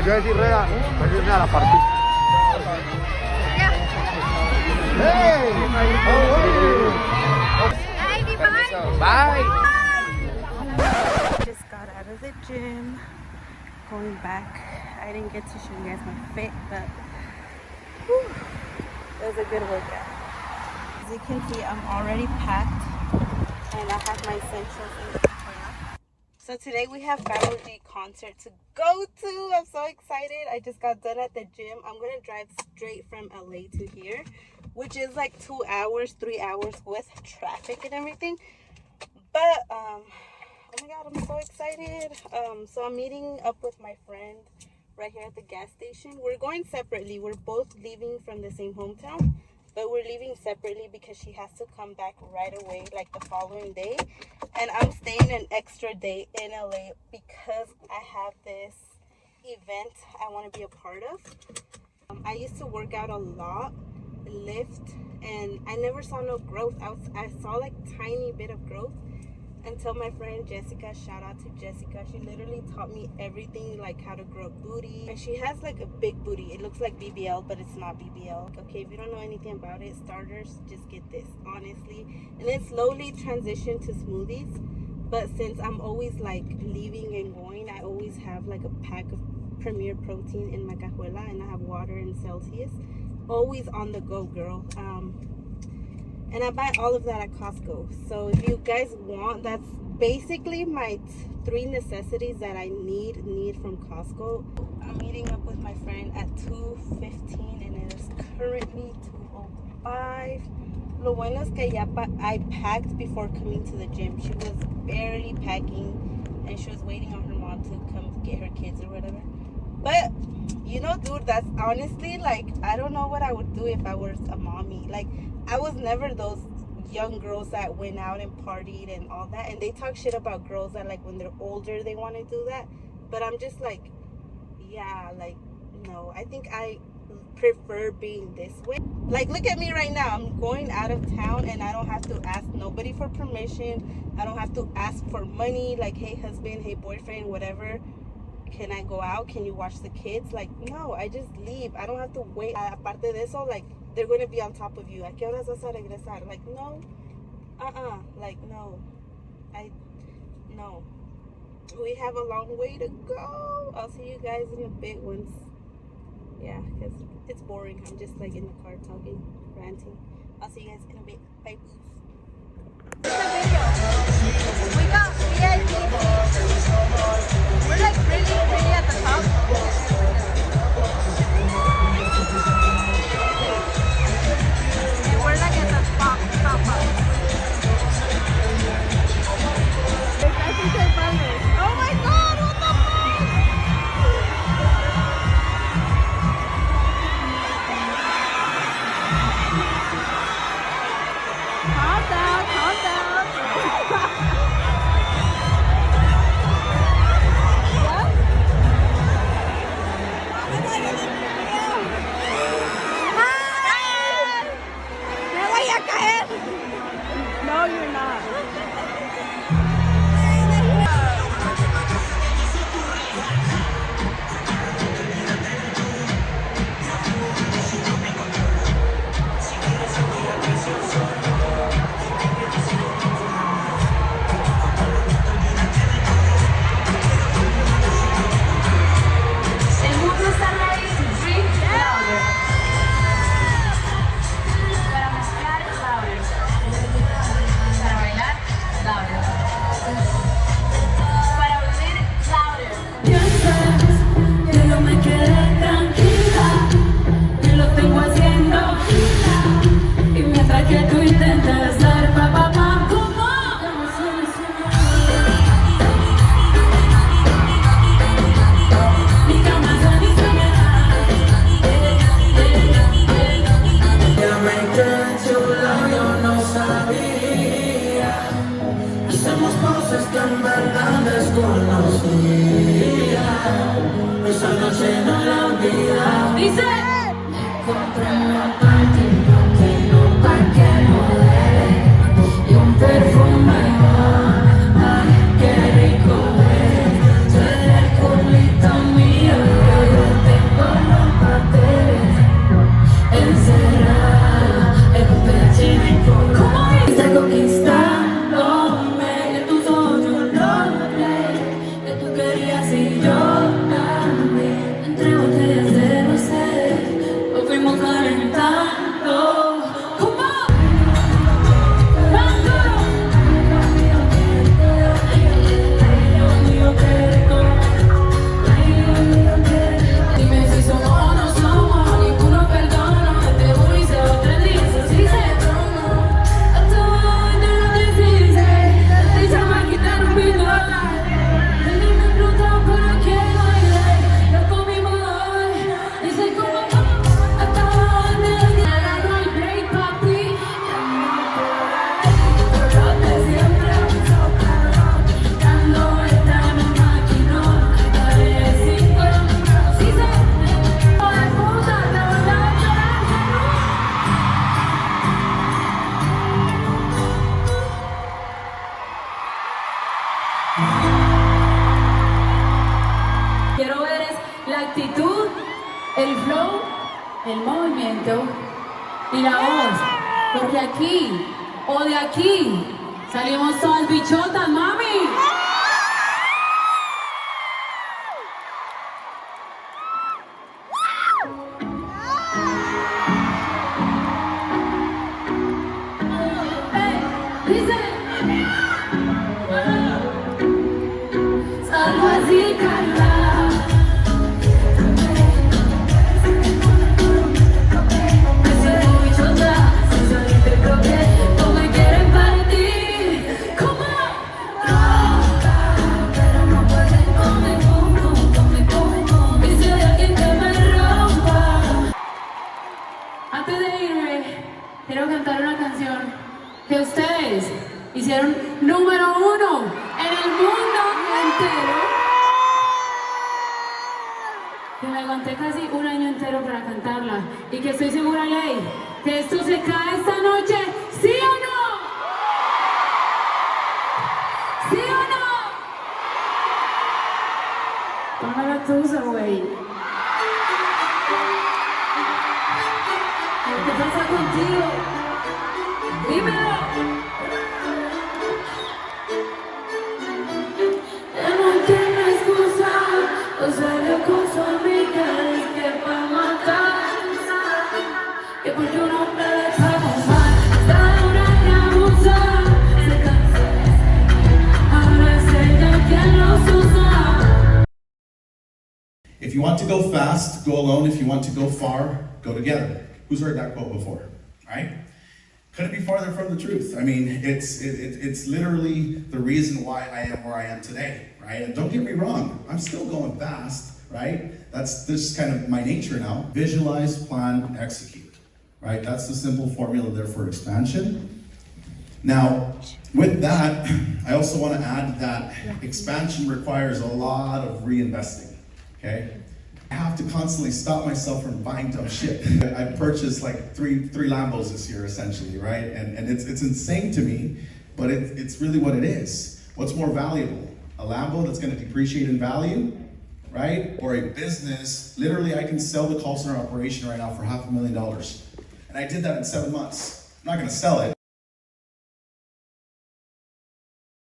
yo decir rueda, para irme a la partida. Hey! Bye! Just got out of the gym, going back. I didn't get to show you guys my fit, but whew, it was a good workout. As you can see, I'm already packed and I have my essentials in the car. So today we have Karol concert to go to. I'm so excited. I just got done at the gym. I'm gonna drive straight from LA to here, which is like 2 hours, 3 hours with traffic and everything. But oh my god, I'm so excited. So I'm meeting up with my friend right here at the gas station. We're going separately. We're both leaving from the same hometown, but we're leaving separately because she has to come back right away, like the following day. And I'm staying an extra day in LA because I have this event I want to be a part of. I used to work out a lot, lift, and I never saw no growth. I saw like tiny bit of growth until my friend Jessica, shout out to Jessica, she literally taught me everything, like how to grow booty. And she has like a big booty. It looks like BBL, but it's not BBL. Okay, if you don't know anything about it, starters, just get this, honestly. And then slowly transition to smoothies. But since I'm always like leaving and going, I always have like a pack of Premier Protein in my cajuela, and I have water in Celsius. Always on the go, girl. And I buy all of that at Costco. So if you guys want, that's basically my 3 necessities that I need from Costco. I'm meeting up with my friend at 2:15 and it is currently 2:05. Lo bueno es que I packed before coming to the gym. She was barely packing and she was waiting on her mom to come get her kids or whatever. But you know, dude, that's honestly like, I don't know what I would do if I was a mommy. Like, I was never those young girls that went out and partied and all that. And they talk shit about girls that like when they're older they want to do that. But I'm just like, yeah, like, no. I think I prefer being this way. Like, look at me right now. I'm going out of town and I don't have to ask nobody for permission. I don't have to ask for money. Like, hey husband, hey boyfriend, whatever. Can I go out? Can you watch the kids? Like, no, I just leave. I don't have to wait. Aparte de eso, like, they're going to be on top of you. ¿A qué horas vas a regresar? Like, no. Like, no. No. We have a long way to go. I'll see you guys in a bit once. Yeah, because it's boring. I'm just, like, in the car talking, ranting. I'll see you guys in a bit. Bye. We got VIP. We're like really at the top. And we're like at the top. I think J Balvin. Oh my god, what the fuck? Calm down. No, you're not. Qué rico es, tú eres culito mío. movimiento y la voz, porque aquí o de aquí salimos todas bichotas, mami. Dice, salgo así, Carla. Me siento bichota, si soy te toque, no me quieren partir. Come on, pero no pueden con mi pum. Y si hay alguien que me rompa. Antes de irme, quiero cantar una canción que ustedes hicieron número 1 en el mundo entero. Que me aguanté casi un año entero para cantarla. Y que estoy segura, Ley, que esto se cae esta noche, ¿sí o no? ¿Sí o no? Ponme la tusa, güey. ¿Qué pasa contigo? Dímelo. Ya no tiene excusa, o salió con su amiga y que pa' matar, que porque un hombre le paga mal, está dura y abusa, se cansó, ahora es ella quien los usa. If you want to go fast, go alone. If you want to go far, go together. Who's heard that quote before? Right? Couldn't be farther from the truth. I mean, it's literally the reason why I am where I am today, right? And don't get me wrong, I'm still going fast, right? That's this kind of my nature now. Visualize, plan, execute, right? That's the simple formula there for expansion. Now, with that, I also want to add that expansion requires a lot of reinvesting, okay? I have to constantly stop myself from buying dumb shit. I purchased like three Lambos this year, essentially, right? And it's insane to me, but it's really what it is. What's more valuable? A Lambo that's gonna depreciate in value, right? Or a business, literally I can sell the call center operation right now for $500,000. And I did that in 7 months. I'm not gonna sell it,